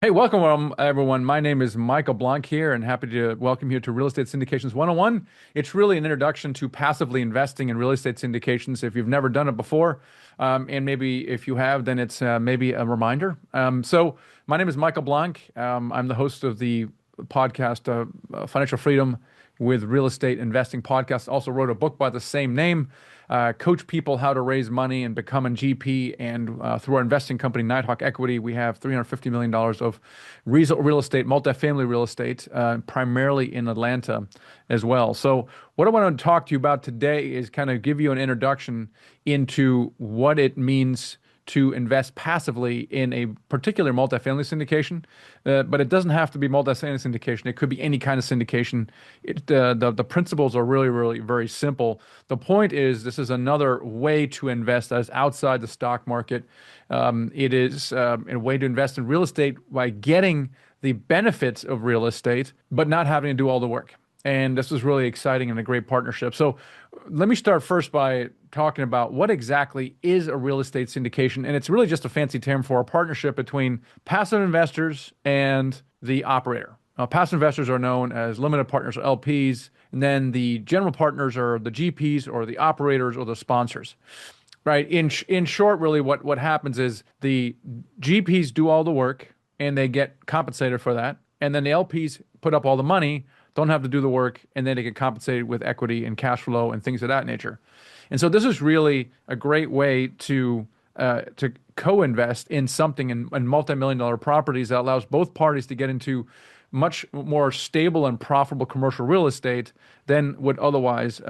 Hey, welcome everyone. My name is Michael Blanc here and happy to welcome you to Real Estate Syndications 101. It's really an introduction to passively investing in real estate syndications if you've never done it before. And maybe if you have, then it's maybe a reminder. So my name is Michael Blanc. I'm the host of the podcast Financial Freedom with Real Estate Investing podcast. Also wrote a book by the same name. Coach people how to raise money and become a GP. And through our investing company, Nighthawk Equity, we have $350 million of real estate, multifamily real estate, primarily in Atlanta as well. So what I want to talk to you about today is kind of give you an introduction into what it means to invest passively in a particular multifamily syndication, but it doesn't have to be multifamily syndication. It could be any kind of syndication. The principles are really very simple. The point is this is another way to invest that is outside the stock market. It is a way to invest in real estate by getting the benefits of real estate, but not having to do all the work. And this is really exciting and a great partnership. So let me start first by talking about what exactly is a real estate syndication. And it's really just a fancy term for a partnership between passive investors and the operator. Passive investors are known as limited partners or LPs, and then the general partners are the GPs or the operators or the sponsors. Right. In short, really what happens is the GPs do all the work and they get compensated for that. And then the LPs put up all the money, don't have to do the work, and then they get compensated with equity and cash flow and things of that nature. And so this is really a great way to co-invest in something in multi-million-dollar properties that allows both parties to get into much more stable and profitable commercial real estate than would otherwise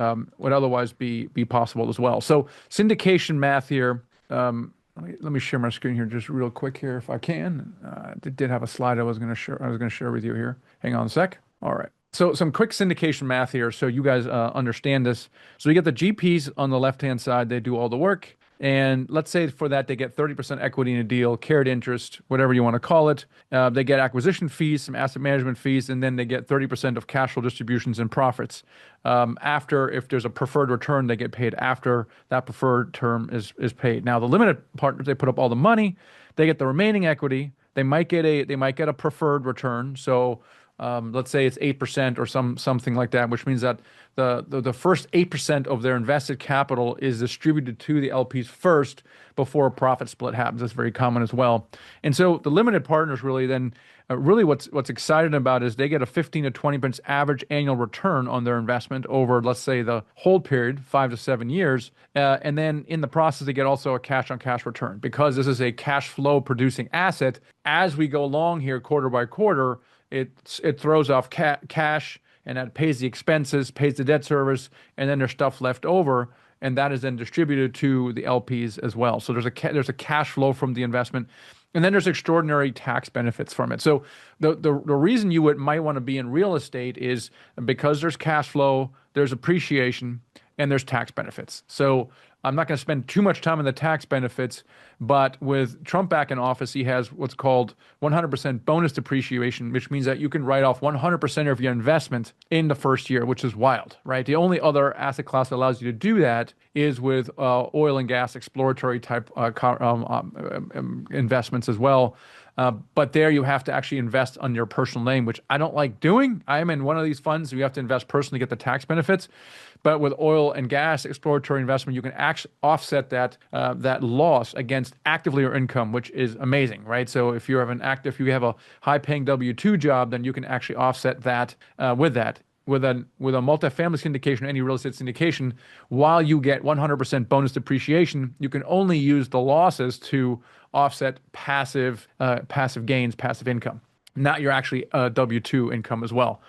be possible as well. So syndication math here. Let me share my screen here just real quick here if I can. I did have a slide I was going to share with you here. Hang on a sec. All right. So some quick syndication math here so you guys understand this. So you get the GPs on the left-hand side, they do all the work. And let's say for that, they get 30% equity in a deal, carried interest, whatever you want to call it. They get acquisition fees, some asset management fees, and then they get 30% of cash flow distributions and profits. If there's a preferred return, they get paid after that preferred term is paid. Now, the limited partners, they put up all the money, they get the remaining equity. They might get a preferred return. So let's say it's 8% or something like that, which means that the first 8% of their invested capital is distributed to the LPs first before a profit split happens. That's very common as well. And so the limited partners really then really what's exciting about is they get a 15 to 20% average annual return on their investment over, let's say, the hold period, 5 to 7 years. And then in the process, they get also a cash on cash return because this is a cash flow producing asset. As we go along here quarter by quarter, it throws off cash, and that pays the expenses, pays the debt service, and then there's stuff left over, and that is then distributed to the LPs as well. So there's a cash flow from the investment, and then there's extraordinary tax benefits from it. So the reason you might want to be in real estate is because there's cash flow, there's appreciation, and there's tax benefits. So I'm not going to spend too much time on the tax benefits, but with Trump back in office, he has what's called 100% bonus depreciation, which means that you can write off 100% of your investment in the first year, which is wild, right? The only other asset class that allows you to do that is with oil and gas exploratory type investments as well. But there you have to actually invest on your personal name, which I don't like doing. I am in one of these funds. You have to invest personally to get the tax benefits. But with oil and gas exploratory investment, you can actually offset that loss against actively or income, which is amazing, right? So if you have a high-paying W-2 job, then you can actually offset that with that. With a multifamily syndication, any real estate syndication, while you get 100% bonus depreciation, you can only use the losses to offset passive gains, passive income, not your actually W-2 income as well.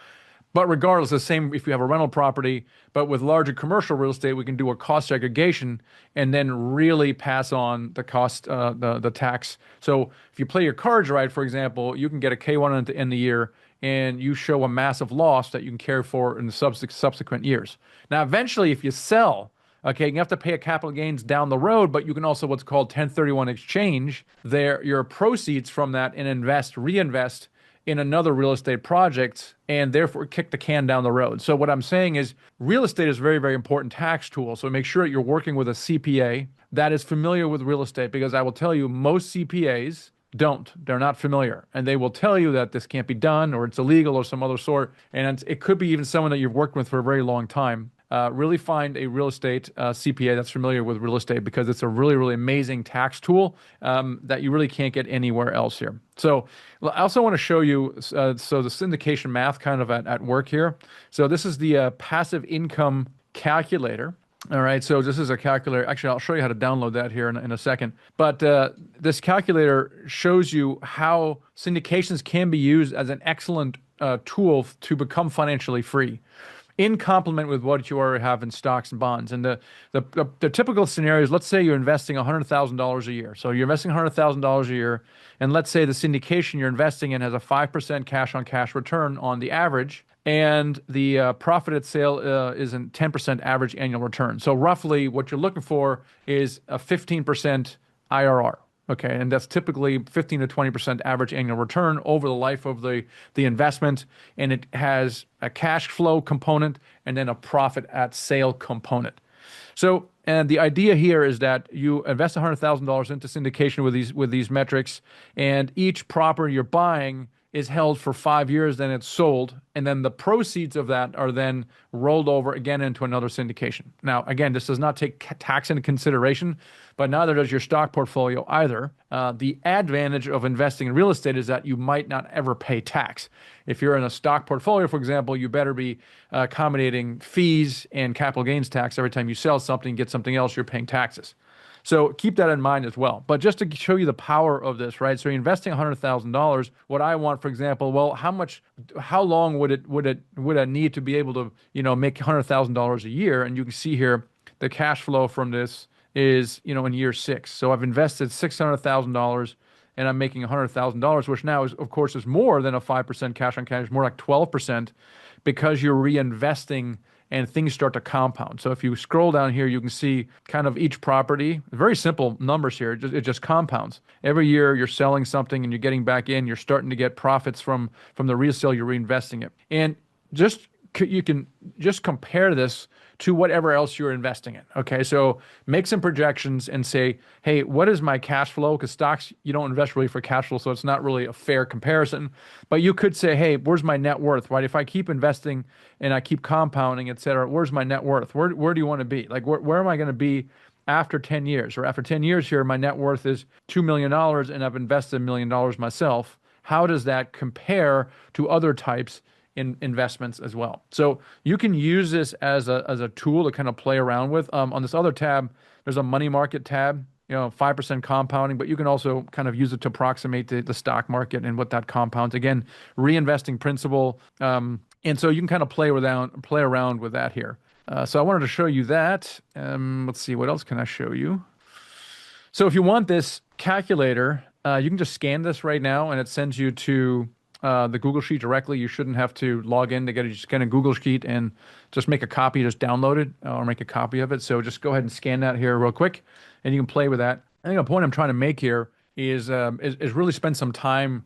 But regardless, the same if you have a rental property, but with larger commercial real estate, we can do a cost segregation and then really pass on the cost, the tax. So if you play your cards right, for example, you can get a K-1 at the end of the year and you show a massive loss that you can carry forward in the subsequent years. Now, eventually, if you sell, okay, you have to pay a capital gains down the road, but you can also what's called 1031 exchange your proceeds from that and reinvest in another real estate project and therefore kick the can down the road. So what I'm saying is real estate is a very important tax tool. So make sure that you're working with a CPA that is familiar with real estate because I will tell you most CPAs don't. They're not familiar. And they will tell you that this can't be done or it's illegal or some other sort. And it could be even someone that you've worked with for a very long time. Really find a real estate CPA that's familiar with real estate because it's a really, really amazing tax tool that you really can't get anywhere else here. So I also want to show you, so the syndication math kind of at work here. So this is the passive income calculator. All right, so this is a calculator. Actually, I'll show you how to download that here in a second. But this calculator shows you how syndications can be used as an excellent tool to become financially free, in complement with what you already have in stocks and bonds. And the typical scenario is, let's say you're investing $100,000 a year. So you're investing $100,000 a year, and let's say the syndication you're investing in has a 5% cash on cash return on the average, and the profit at sale is a 10% average annual return. So roughly what you're looking for is a 15% IRR. Okay, and that's typically 15 to 20% average annual return over the life of the investment, and it has a cash flow component and then a profit at sale component. So, and the idea here is that you invest $100,000 into syndication with these metrics, and each property you're buying is held for 5 years, then it's sold, and then the proceeds of that are then rolled over again into another syndication. Now, again, this does not take tax into consideration, but neither does your stock portfolio either. The advantage of investing in real estate is that you might not ever pay tax. If you're in a stock portfolio, for example, you better be accommodating fees and capital gains tax every time you sell something, get something else, you're paying taxes. So keep that in mind as well. But just to show you the power of this, right? So you're investing $100,000. What I want, for example, well, how long would I need to be able to, make $100,000 a year? And you can see here the cash flow from this is, in year 6. So I've invested $600,000 and I'm making $100,000, which now is, of course, is more than a 5% cash on cash, more like 12%, because you're reinvesting and things start to compound. So if you scroll down here, you can see kind of each property, very simple numbers here. It just compounds. Every year you're selling something and you're getting back in, you're starting to get profits from the resale, you're reinvesting it. And you can just compare this to whatever else you're investing in. Okay, so make some projections and say, hey, what is my cash flow? Because stocks, you don't invest really for cash flow, so it's not really a fair comparison. But you could say, hey, where's my net worth, right? If I keep investing and I keep compounding, et cetera, where's my net worth? Where do you want to be? Like, where am I going to be after 10 years? Or after 10 years here, my net worth is $2 million and I've invested $1 million myself. How does that compare to other types in investments as well? So you can use this as a tool to kind of play around with. On this other tab, there's a money market tab, 5% compounding, but you can also kind of use it to approximate the stock market and what that compounds. Again, reinvesting principle. And so you can kind of play around with that here. So I wanted to show you that. Let's see, what else can I show you? So if you want this calculator, you can just scan this right now and it sends you to the Google Sheet directly. You shouldn't have to log in to get it. You just get a Google Sheet and just make a copy, just download it or make a copy of it. So just go ahead and scan that here real quick and you can play with that. I think the point I'm trying to make here is really spend some time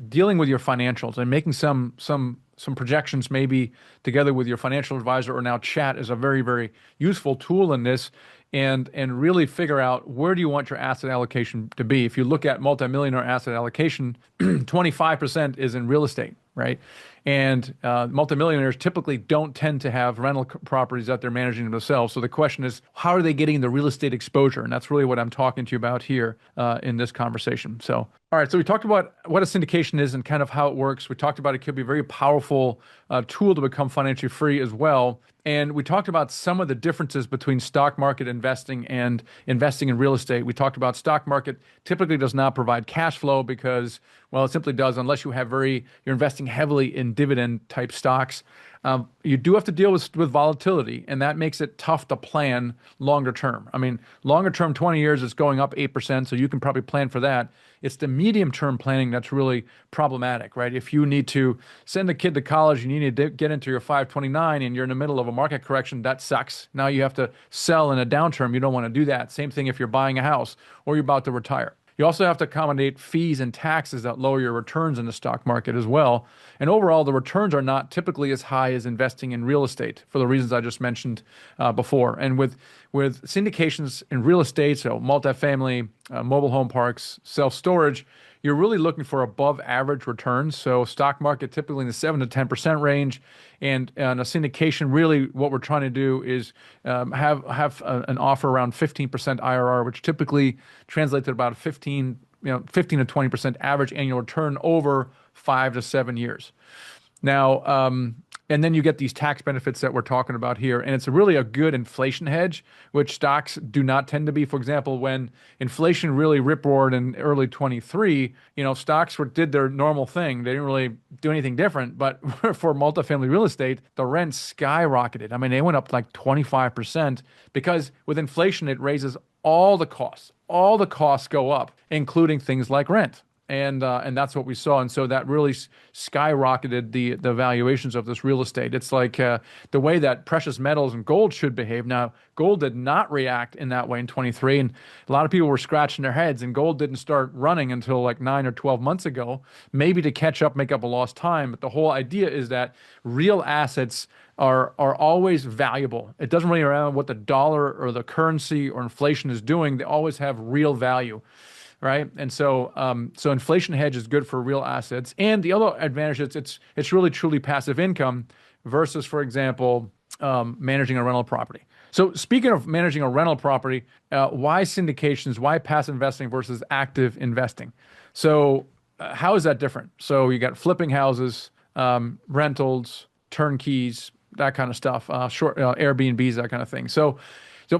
dealing with your financials and making some projections maybe together with your financial advisor, or now chat is a very, very useful tool in this. And really figure out, where do you want your asset allocation to be? If you look at multimillionaire asset allocation, 25% is in real estate, right? And multimillionaires typically don't tend to have rental properties that they're managing themselves. So the question is, how are they getting the real estate exposure? And that's really what I'm talking to you about here in this conversation. So, all right, so we talked about what a syndication is and kind of how it works. We talked about it could be a very powerful tool to become financially free as well. And we talked about some of the differences between stock market investing and investing in real estate. We talked about stock market typically does not provide cash flow because, well, it simply does unless you're investing heavily in dividend type stocks. You do have to deal with volatility, and that makes it tough to plan longer term. I mean, longer term, 20 years, it's going up 8%, so you can probably plan for that. It's the medium term planning that's really problematic, right? If you need to send a kid to college and you need to get into your 529 and you're in the middle of a market correction, that sucks. Now you have to sell in a downturn. You don't want to do that. Same thing if you're buying a house or you're about to retire. You also have to accommodate fees and taxes that lower your returns in the stock market as well. And overall, the returns are not typically as high as investing in real estate for the reasons I just mentioned before. And with syndications in real estate, so multifamily, mobile home parks, self-storage, you're really looking for above average returns. So stock market typically in the 7 to 10% range, and a syndication, really what we're trying to do is an offer around 15% IRR, which typically translates to about 15 to 20% average annual return over 5 to 7 years. Now, and then you get these tax benefits that we're talking about here. And it's really a good inflation hedge, which stocks do not tend to be. For example, when inflation really rip-roared in early 23, stocks did their normal thing. They didn't really do anything different. But for multifamily real estate, the rents skyrocketed. I mean, they went up like 25% because with inflation, it raises all the costs. All the costs go up, including things like rent. And that's what we saw. And so that really skyrocketed the valuations of this real estate. It's like the way that precious metals and gold should behave. Now, gold did not react in that way in 23. And a lot of people were scratching their heads, and gold didn't start running until like 9 or 12 months ago, maybe to catch up, make up a lost time. But the whole idea is that real assets are always valuable. It doesn't really matter what the dollar or the currency or inflation is doing. They always have real value. Right. And so inflation hedge is good for real assets. And the other advantage is it's really truly passive income versus, for example, managing a rental property. So speaking of managing a rental property, why syndications, why passive investing versus active investing? So how is that different? So you got flipping houses, rentals, turnkeys, that kind of stuff, short Airbnbs, that kind of thing. So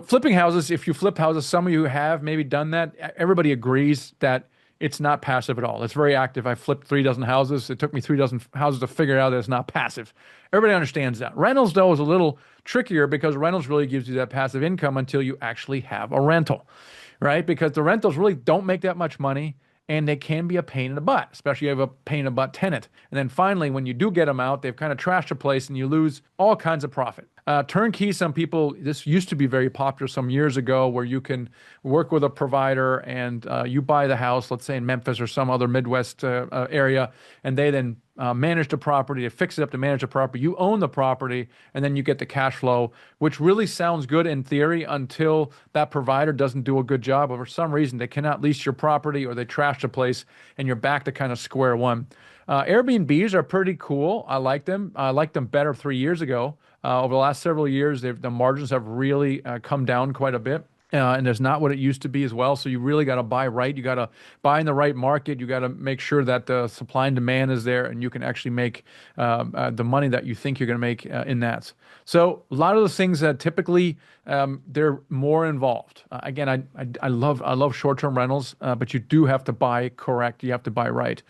flipping houses, if you flip houses, some of you have maybe done that. Everybody agrees that it's not passive at all. It's very active. I flipped 3 dozen houses. It took me 3 dozen houses to figure out that it's not passive. Everybody understands that. Rentals, though, is a little trickier because rentals really gives you that passive income until you actually have a rental, right? Because the rentals really don't make that much money, and they can be a pain in the butt, especially if you have a pain in the butt tenant. And then finally, when you do get them out, they've kind of trashed the place and you lose all kinds of profit. Turnkey, this used to be very popular some years ago, where you can work with a provider and you buy the house, let's say in Memphis or some other Midwest area, and they then manage the property, they fix it up to manage the property. You own the property, and then you get the cash flow, which really sounds good in theory until that provider doesn't do a good job, or for some reason they cannot lease your property or they trash the place, and you're back to kind of square one. Airbnbs are pretty cool. I like them. I liked them better 3 years ago. Over the last several years, the margins have really come down quite a bit. And there's not what it used to be as well. So you really got to buy right. You got to buy in the right market. You got to make sure that the supply and demand is there, and you can actually make the money that you think you're going to make in that. So a lot of the things that typically they're more involved. Again, I love short-term rentals, but you do have to buy correct. You have to buy right.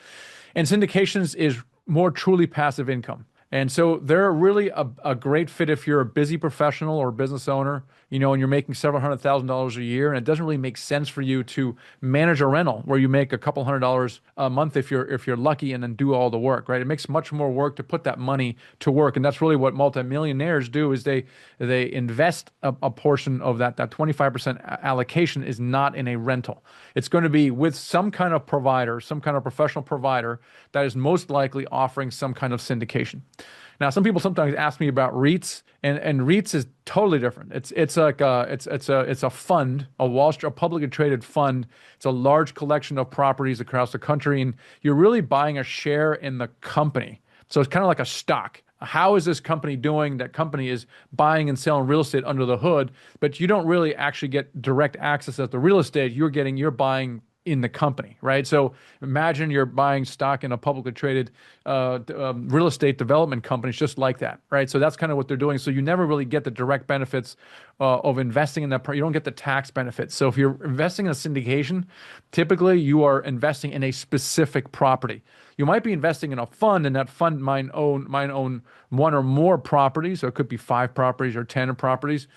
And syndications is more truly passive income. And so they're really a great fit if you're a busy professional or business owner, and you're making several $100,000 a year, and it doesn't really make sense for you to manage a rental where you make a couple $100 a month if you're lucky, and then do all the work, right? It makes much more work to put that money to work, and that's really what multimillionaires do. Is they invest a portion of that 25% allocation is not in a rental. It's going to be with some kind of provider, some kind of professional provider that is most likely offering some kind of syndication. Now, some people sometimes ask me about REITs, and REITs is totally different. It's like a fund, a publicly traded fund. It's a large collection of properties across the country, and you're really buying a share in the company. So it's kind of like a stock. How is this company doing? That company is buying and selling real estate under the hood, but you don't really actually get direct access at the real estate. You're buying in the company, right? So imagine you're buying stock in a publicly traded real estate development company. It's just like that, right? So that's kind of what they're doing. So you never really get the direct benefits of investing in that. You don't get the tax benefits. So if you're investing in a syndication, typically you are investing in a specific property. You might be investing in a fund, and that fund might own one or more properties. So it could be 5 properties or 10 properties.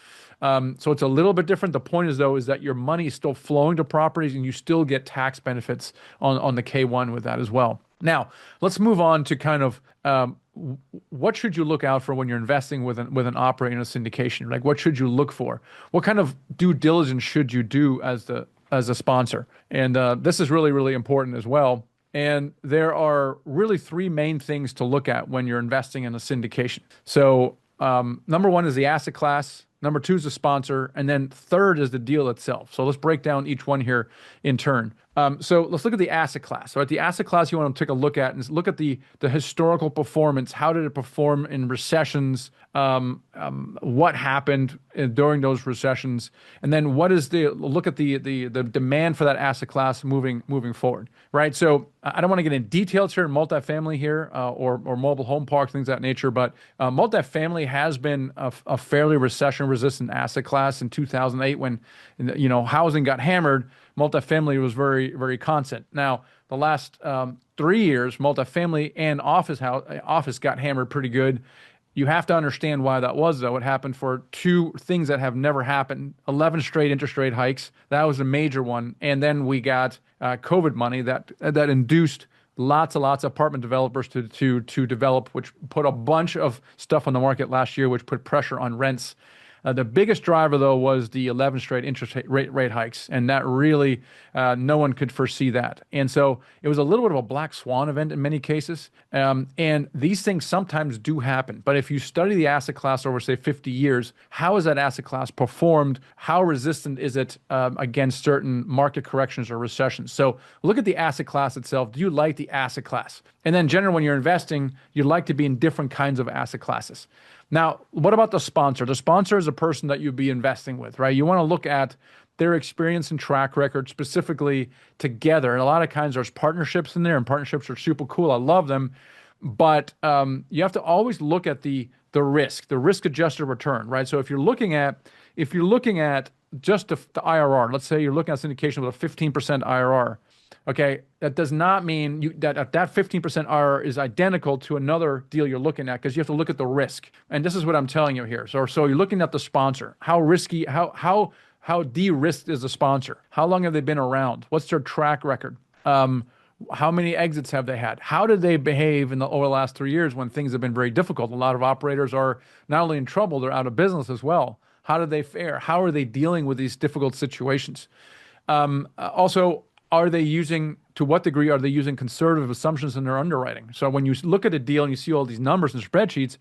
So it's a little bit different. The point is, though, is that your money is still flowing to properties, and you still get tax benefits on the K1 with that as well. Now, let's move on to kind of what should you look out for when you're investing with an operator in a syndication? Like, what should you look for? What kind of due diligence should you do as as a sponsor. And this is really, really important as well. And there are really three main things to look at when you're investing in a syndication. So, number one is the asset class. Number two is the sponsor. And then third is the deal itself. So let's break down each one here in turn. So let's look at the asset class. So at the asset class, you want to take a look at and look at the historical performance. How did it perform in recessions? What happened during those recessions? And then look at the demand for that asset class moving forward, right? So I don't want to get in details here in multifamily here or mobile home parks, things of that nature, but multifamily has been a fairly recession-resistant asset class. In 2008, when housing got hammered, multifamily was very, very constant. Now, the last 3 years, multifamily and office got hammered pretty good. You have to understand why that was, though. It happened for two things that have never happened: 11 straight interest rate hikes. That was a major one. And then we got COVID money that induced lots of apartment developers to develop, which put a bunch of stuff on the market last year, which put pressure on rents. The biggest driver, though, was the 11 straight interest rate hikes, and that really, no one could foresee that. And so it was a little bit of a black swan event in many cases, and these things sometimes do happen. But if you study the asset class over, say, 50 years, how has that asset class performed? How resistant is it against certain market corrections or recessions? So look at the asset class itself. Do you like the asset class? And then generally, when you're investing, you'd like to be in different kinds of asset classes. Now, what about the sponsor? The sponsor is a person that you'd be investing with, right? You want to look at their experience and track record specifically together. And a lot of times there's partnerships in there, and partnerships are super cool. I love them. But you have to always look at the risk-adjusted return, right? So if you're looking at just the IRR, let's say you're looking at syndication with a 15% IRR. Okay, that does not mean that 15% IRR is identical to another deal you're looking at, because you have to look at the risk. And this is what I'm telling you here. So you're looking at the sponsor. How risky, how de-risked is the sponsor? How long have they been around? What's their track record? How many exits have they had? How did they behave over the last 3 years when things have been very difficult? A lot of operators are not only in trouble, they're out of business as well. How did they fare? How are they dealing with these difficult situations? Also, to what degree are they using conservative assumptions in their underwriting? So when you look at a deal and you see all these numbers and spreadsheets,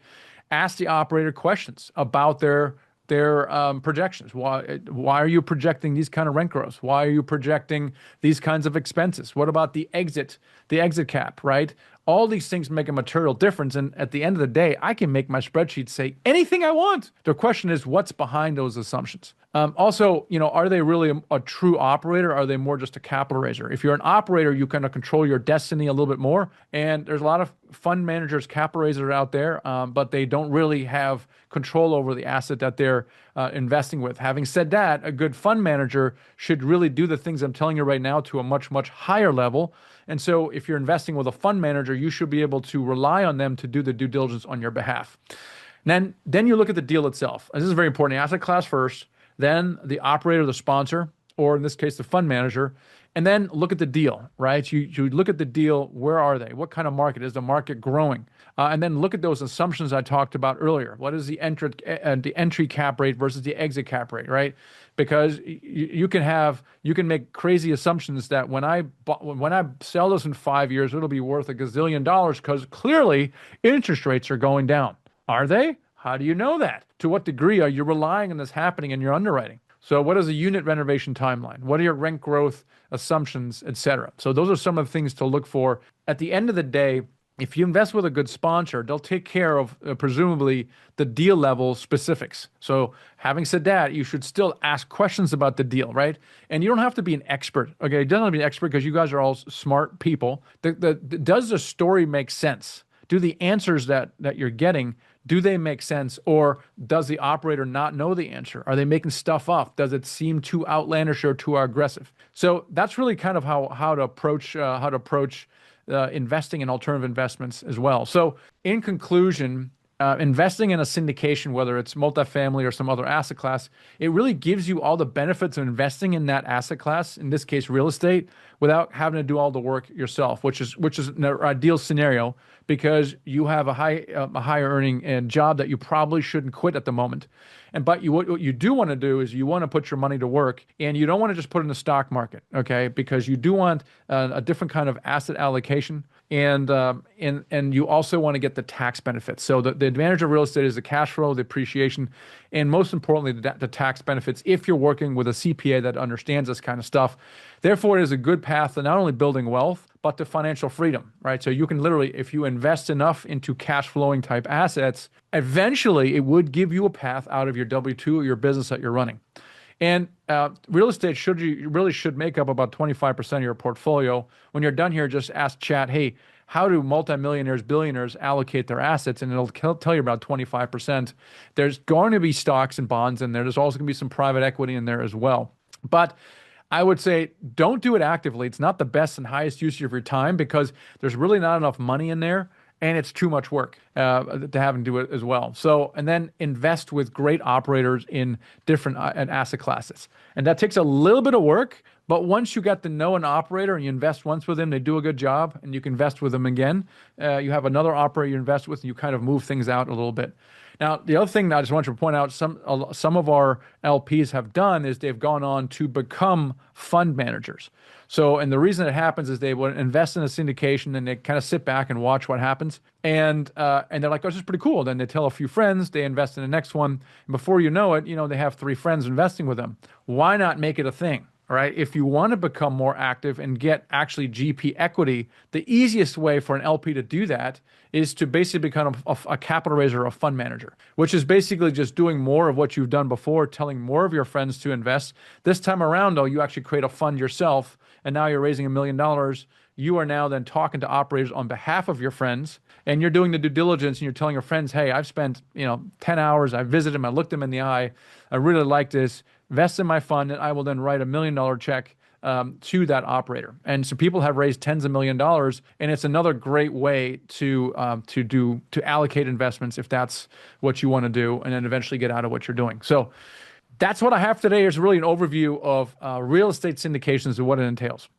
ask the operator questions about their projections. Why are you projecting these kind of rent growth? Why are you projecting these kinds of expenses? What about the exit cap, right? All these things make a material difference. And at the end of the day, I can make my spreadsheet say anything I want. The question is, what's behind those assumptions? Also, are they really a true operator? Or are they more just a capital raiser? If you're an operator, you kind of control your destiny a little bit more. And there's a lot of fund managers, capital raisers out there, but they don't really have control over the asset that they're investing with. Having said that, a good fund manager should really do the things I'm telling you right now to a much, much higher level. And so if you're investing with a fund manager, you should be able to rely on them to do the due diligence on your behalf. And then you look at the deal itself. And this is very important. Asset class first, then the operator, the sponsor, or in this case, the fund manager, and then look at the deal, right? You look at the deal. Where are they? What kind of market? Is the market growing? And then look at those assumptions I talked about earlier. What is the entry cap rate versus the exit cap rate, right? Because you can make crazy assumptions that when I sell this in 5 years, it'll be worth $1 gazillion because clearly interest rates are going down. Are they? How do you know that? To what degree are you relying on this happening in your underwriting? So what is a unit renovation timeline? What are your rent growth assumptions, et cetera? So those are some of the things to look for. At the end of the day, if you invest with a good sponsor, they'll take care of presumably the deal level specifics. So having said that, you should still ask questions about the deal, right? And you don't have to be an expert. Okay, you don't have to be an expert because you guys are all smart people. Does the story make sense? Do the answers that you're getting, do they make sense? Or does the operator not know the answer? Are they making stuff up? Does it seem too outlandish or too aggressive? So that's really kind of how to approach investing in alternative investments as well. So in conclusion, investing in a syndication, whether it's multifamily or some other asset class, it really gives you all the benefits of investing in that asset class, in this case, real estate, without having to do all the work yourself, which is an ideal scenario because you have a higher earning and job that you probably shouldn't quit at the moment. But what you do want to do is you want to put your money to work, and you don't want to just put it in the stock market, okay? Because you do want a different kind of asset allocation, and you also want to get the tax benefits. So the advantage of real estate is the cash flow, the appreciation, and most importantly, the tax benefits if you're working with a CPA that understands this kind of stuff. Therefore, it is a good path to not only building wealth, but to financial freedom, right? So you can literally, if you invest enough into cash flowing type assets, eventually it would give you a path out of your W-2 or your business that you're running. And real estate really should make up about 25% of your portfolio. When you're done here, just ask chat, hey, how do multimillionaires, billionaires allocate their assets? And it'll tell you about 25%. There's going to be stocks and bonds in there. There's also going to be some private equity in there as well. But I would say don't do it actively. It's not the best and highest use of your time because there's really not enough money in there, and it's too much work to have and do it as well. So, and then invest with great operators in different asset classes. And that takes a little bit of work, but once you get to know an operator and you invest once with them, they do a good job, and you can invest with them again. You have another operator you invest with, and you kind of move things out a little bit. Now, the other thing that I just want to point out, some of our LPs have done is they've gone on to become fund managers. So, and the reason it happens is they would invest in a syndication and they kind of sit back and watch what happens. And they're like, oh, this is pretty cool. Then they tell a few friends, they invest in the next one. And before you know it, they have 3 friends investing with them. Why not make it a thing? Right? If you want to become more active and get actually GP equity, the easiest way for an LP to do that is to basically become a capital raiser or a fund manager, which is basically just doing more of what you've done before, telling more of your friends to invest. This time around, though, you actually create a fund yourself, and now you're raising $1 million. You are now then talking to operators on behalf of your friends, and you're doing the due diligence, and you're telling your friends, hey, I've spent 10 hours, I visited them, I looked them in the eye, I really like this, invest in my fund, and I will then write $1 million check to that operator. And so people have raised tens of $millions, and it's another great way to allocate investments if that's what you want to do, and then eventually get out of what you're doing. So that's what I have today. Is really an overview of real estate syndications and what it entails.